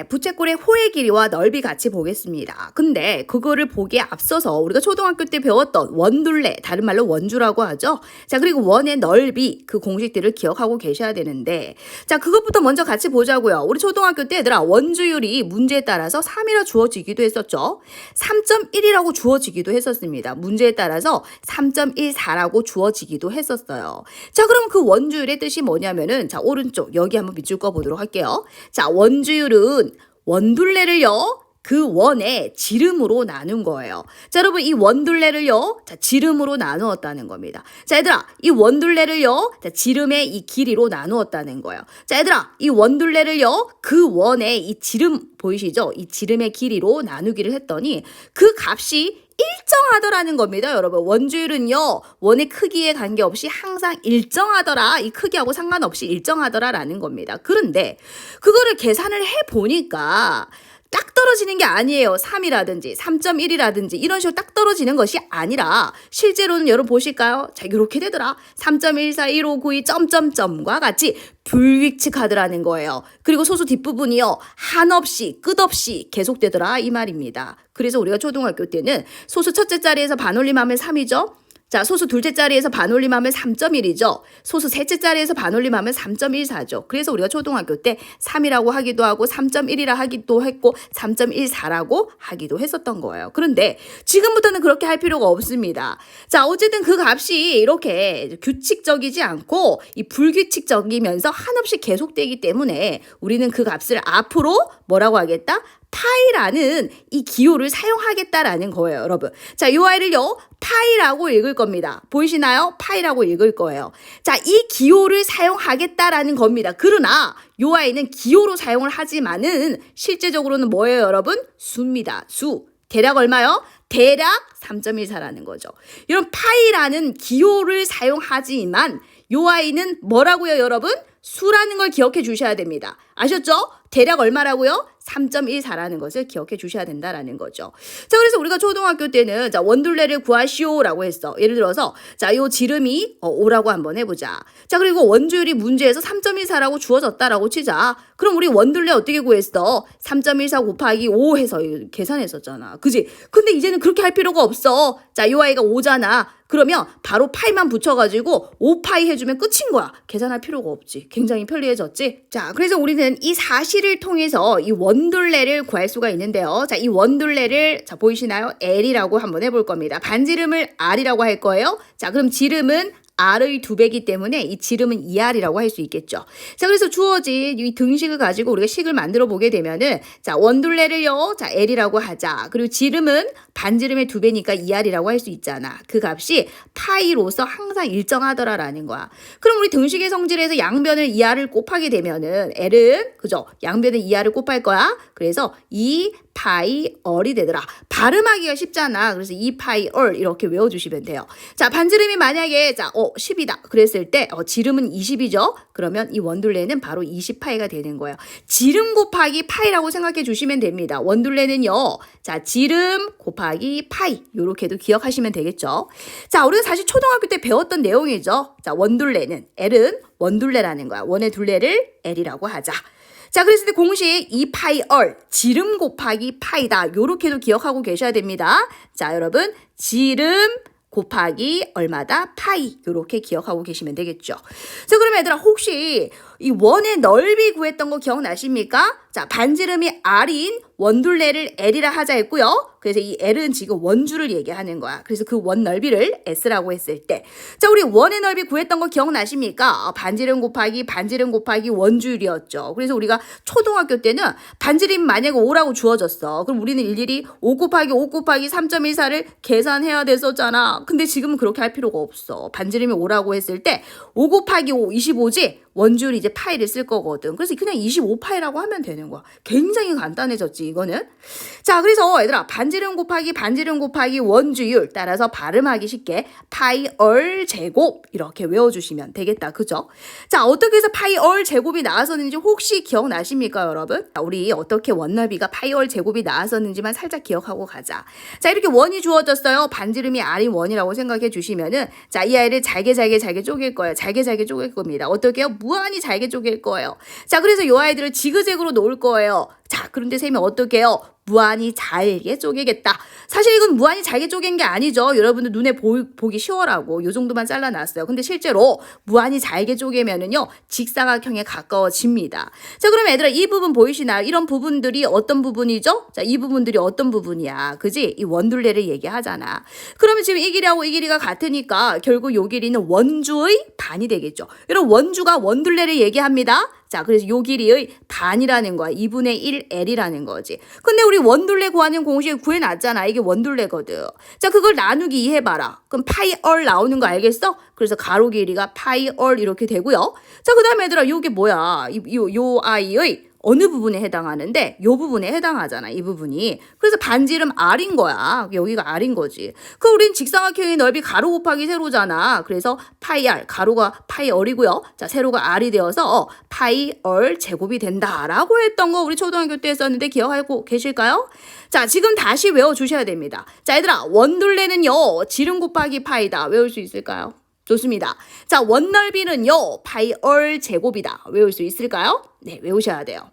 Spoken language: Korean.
부채꼴의 호의 길이와 넓이 같이 보겠습니다. 근데 그거를 보기에 앞서서 우리가 초등학교 때 배웠던 원둘레, 다른 말로 원주라고 하죠. 자, 그리고 원의 넓이, 그 공식들을 기억하고 계셔야 되는데, 자, 그것부터 먼저 같이 보자고요. 우리 초등학교 때 얘들아, 원주율이 문제에 따라서 3이라 주어지기도 했었죠. 3.1이라고 주어지기도 했었습니다. 문제에 따라서 3.14라고 주어지기도 했었어요. 자, 그럼 그 원주율의 뜻이 뭐냐면은, 자, 오른쪽 여기 한번 밑줄 거 보도록 할게요. 자, 원주율은 원둘레를요, 그 원의 지름으로 나눈 거예요. 자, 여러분, 이 원둘레를요, 자, 지름으로 나누었다는 겁니다. 자, 얘들아, 이 원둘레를요, 자, 지름의 이 길이로 나누었다는 거예요. 자, 얘들아, 이 원둘레를요, 그 원의 이 지름, 보이시죠? 이 지름의 길이로 나누기를 했더니 그 값이 일정하더라는 겁니다, 여러분. 원주율은요, 원의 크기에 관계없이 항상 일정하더라. 이 크기하고 상관없이 일정하더라라는 겁니다. 그런데 그거를 계산을 해보니까 딱 떨어지는 게 아니에요. 3이라든지 3.1이라든지 이런 식으로 딱 떨어지는 것이 아니라 실제로는 여러분 보실까요? 자, 이렇게 되더라. 3.14159 점점점과 같이 불규칙하더라는 거예요. 그리고 소수 뒷부분이요, 한없이 끝없이 계속되더라 이 말입니다. 그래서 우리가 초등학교 때는 소수 첫째 자리에서 반올림하면 3이죠. 자, 소수 둘째 자리에서 반올림하면 3.1이죠. 소수 셋째 자리에서 반올림하면 3.14죠. 그래서 우리가 초등학교 때 3이라고 하기도 하고 3.1이라 하기도 했고 3.14라고 하기도 했었던 거예요. 그런데 지금부터는 그렇게 할 필요가 없습니다. 자, 어쨌든 그 값이 이렇게 규칙적이지 않고 이 불규칙적이면서 한없이 계속되기 때문에 우리는 그 값을 앞으로 뭐라고 하겠다? 파이라는 이 기호를 사용하겠다라는 거예요, 여러분. 자, 이 아이를요, 파이라고 읽을 겁니다. 보이시나요? 파이라고 읽을 거예요. 자, 이 기호를 사용하겠다라는 겁니다. 그러나 이 아이는 기호로 사용을 하지만은 실제적으로는 뭐예요, 여러분? 수입니다. 수. 대략 얼마요? 대략 3.14라는 거죠. 이런 파이라는 기호를 사용하지만 이 아이는 뭐라고요, 여러분? 수라는 걸 기억해 주셔야 됩니다. 아셨죠? 대략 얼마라고요? 3.14라는 것을 기억해 주셔야 된다라는 거죠. 자, 그래서 우리가 초등학교 때는 자, 원둘레를 구하시오라고 했어. 예를 들어서 자, 요 지름이 5라고 한번 해보자. 자, 그리고 원주율이 문제에서 3.14라고 주어졌다라고 치자. 그럼 우리 원둘레 어떻게 구했어? 3.14 곱하기 5 해서 계산했었잖아. 그지? 근데 이제는 그렇게 할 필요가 없어. 자, 요 아이가 5잖아. 그러면 바로 파이만 붙여가지고 5파이 해주면 끝인 거야. 계산할 필요가 없지. 굉장히 편리해졌지? 자, 그래서 우리는 이 사실을 통해서 이 원둘레를 구할 수가 있는데요. 자, 이 원둘레를 자, 보이시나요? L이라고 한번 해볼 겁니다. 반지름을 R이라고 할 거예요. 자, 그럼 지름은 R의 2배이기 때문에 이 지름은 2R이라고 할 수 있겠죠. 자, 그래서 주어진 이 등식을 가지고 우리가 식을 만들어 보게 되면은 자, 원둘레를요, 자, L이라고 하자. 그리고 지름은 반지름의 2배니까 2R이라고 할 수 있잖아. 그 값이 파이로서 항상 일정하더라라는 거야. 그럼 우리 등식의 성질에서 양변을 2R을 곱하게 되면은 L은 그죠? 양변을 2R을 곱할 거야. 그래서 2파이 얼이 되더라. 발음하기가 쉽잖아. 그래서 2파이 얼 이렇게 외워주시면 돼요. 자, 반지름이 만약에 자, 10이다. 그랬을 때 지름은 20이죠. 그러면 이 원둘레는 바로 20파이가 되는 거예요. 지름 곱하기 파이라고 생각해 주시면 됩니다. 원둘레는요. 자, 지름 곱하기 파이 이렇게도 기억하시면 되겠죠. 자, 우리가 사실 초등학교 때 배웠던 내용이죠. 자, 원둘레는 L은 원둘레라는 거야. 원의 둘레를 L이라고 하자. 자, 그랬을 때 공식 2파이 얼, 지름 곱하기 파이다. 요렇게도 기억하고 계셔야 됩니다. 자, 여러분, 지름 곱하기 얼마다? 파이. 요렇게 기억하고 계시면 되겠죠. 자, 그럼 얘들아, 혹시 이 원의 넓이 구했던 거 기억나십니까? 자, 반지름이 R인 원둘레를 L이라 하자 했고요. 그래서 이 L은 지금 원주를 얘기하는 거야. 그래서 그 원 넓이를 S라고 했을 때. 자, 우리 원의 넓이 구했던 거 기억나십니까? 반지름 곱하기 원주율이었죠. 그래서 우리가 초등학교 때는 반지름 만약에 5라고 주어졌어. 그럼 우리는 일일이 5 곱하기 3.14를 계산해야 됐었잖아. 근데 지금은 그렇게 할 필요가 없어. 반지름이 5라고 했을 때 5 곱하기 5, 25지? 원주율이 이제 파이를 쓸 거거든. 그래서 그냥 25파이라고 하면 되는 거야. 굉장히 간단해졌지, 이거는. 자, 그래서 얘들아, 반지름 곱하기 원주율 따라서 발음하기 쉽게 파이 얼 제곱 이렇게 외워주시면 되겠다. 그죠? 자, 어떻게 해서 파이 얼 제곱이 나왔었는지 혹시 기억나십니까, 여러분? 자, 우리 어떻게 원넓이가 파이 얼 제곱이 나왔었는지만 살짝 기억하고 가자. 자, 이렇게 원이 주어졌어요. 반지름이 R인 원이라고 생각해 주시면은 자, 이 아이를 잘게 쪼갤 거예요. 잘게 쪼갤 겁니다. 어떻게요? 무한히 잘게 쪼갤 거예요. 자, 그래서 요 아이들을 지그재그로 놓을 거예요. 자, 그런데 쌤이 어떻게 해요? 무한히 잘게 쪼개겠다. 사실 이건 무한히 잘게 쪼갠 게 아니죠. 여러분들 눈에 보기 쉬워라고 요 정도만 잘라놨어요. 근데 실제로 무한히 잘게 쪼개면은요, 직사각형에 가까워집니다. 자, 그럼 얘들아, 이 부분 보이시나요? 이런 부분들이 어떤 부분이죠? 자, 이 부분들이 어떤 부분이야? 그지? 이 원둘레를 얘기하잖아. 그러면 지금 이 길이하고 이 길이가 같으니까 결국 요 길이는 원주의 반이 되겠죠. 여러분, 원주가 원둘레를 얘기합니다. 자, 그래서 요 길이의 반이라는 거야. 2분의 1L이라는 거지. 근데 우리 원둘레 구하는 공식 구해놨잖아. 이게 원둘레거든. 자, 그걸 나누기 2 해봐라. 그럼 파이 얼 나오는 거 알겠어? 그래서 가로 길이가 파이 얼 이렇게 되고요. 자, 그 다음에 얘들아, 요게 뭐야? 요 아이의 어느 부분에 해당하는데 요 부분에 해당하잖아. 이 부분이. 그래서 반지름 R인 거야. 여기가 R인 거지. 그 우린 직사각형의 넓이 가로 곱하기 세로잖아. 그래서 파이 R, 가로가 파이 R이고요. 자, 세로가 R이 되어서 파이 R 제곱이 된다라고 했던 거 우리 초등학교 때 했었는데 기억하고 계실까요? 자, 지금 다시 외워주셔야 됩니다. 자, 얘들아, 원둘레는요, 지름 곱하기 파이다. 외울 수 있을까요? 좋습니다. 자, 원넓이는요, 파이 얼 제곱이다. 외울 수 있을까요? 네, 외우셔야 돼요.